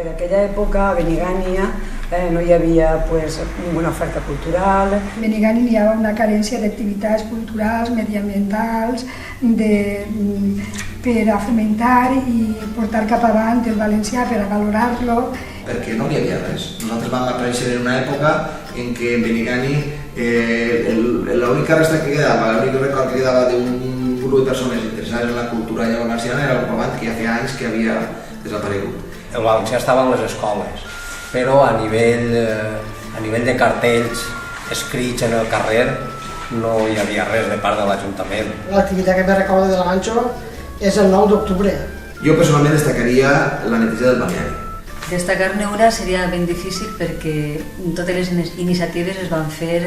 Per aquella època a Benigània no hi havia ninguna oferta cultural. A Benigània hi havia una carència d'activitats culturals, mediambientals, per a fomentar i portar cap avant el valencià, per a valorar-lo. Perquè no hi havia res. Nosaltres vam aparèixer en una època en què en Benigània l'única resta que quedava, l'únic record que quedava d'un grup de persones interessades en la cultura llengua valenciana era un robot que ja feia anys que havia desaparegut. El valencià estava en les escoles, però a nivell de cartells escrits en el carrer no hi havia res de part de l'Ajuntament. L'activitat que me recordo del Ganxo és el 9 d'octubre. Jo personalment destacaria la neteja del balneari. Destacar-ne una seria ben difícil perquè totes les iniciatives es van fer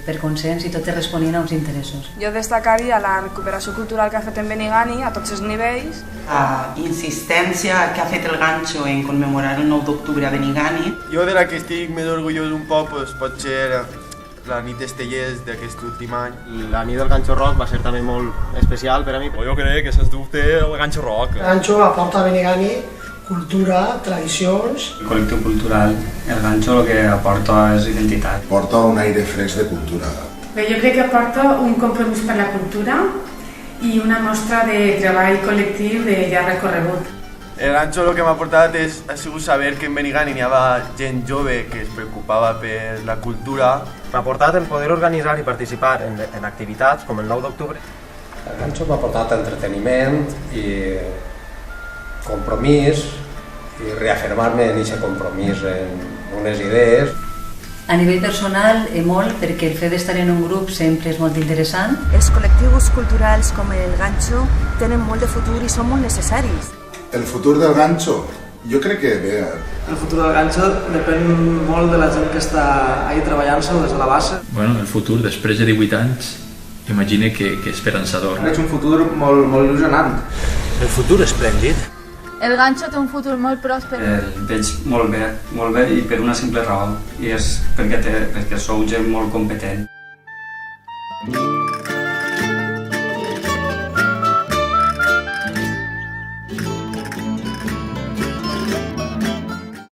per consens i totes responien a uns interessos. Jo destacaria la recuperació cultural que ha fet en Benigània a tots els nivells. La insistència que ha fet el Ganxo en commemorar el 9 d'octubre a Benigània. Jo de la que estic més orgullós un poc pot ser la nit d'Estellers d'aquest últim any. La nit del Ganxo Rock va ser també molt especial per a mi. Jo crec que sens dubte el Ganxo Rock. El Ganxo aporta a Benigània cultura, tradicions. El col·lectiu cultural, el Ganxo el que aporta és identitat. Porta un aire fresc de cultura. Bé, jo crec que aporta un compromís per la cultura i una mostra de treball col·lectiu de llarg recorregut. El Ganxo el que m'ha portat ha sigut saber que en Benigània hi havia gent jove que es preocupava per la cultura. M'ha portat el poder organitzar i participar en activitats com el 9 d'octubre. El Ganxo m'ha portat entreteniment i compromís i reafirmar-me en aquest compromís en unes idees. A nivell personal, molt, perquè el fet d'estar en un grup sempre és molt interessant. Els col·lectius culturals com el Ganxo tenen molt de futur i són molt necessaris. El futur del Ganxo? Jo crec que bé. El futur del Ganxo depèn molt de la gent que està ahí treballant-se des de la base. Bueno, el futur, després de 18 anys, imagine que esperançador. Veig un futur molt il·lusionant. El futur esplèndid. El Ganxo té un futur molt pròsper. El veig molt bé i per una simple raó, i és perquè sou gent molt competent.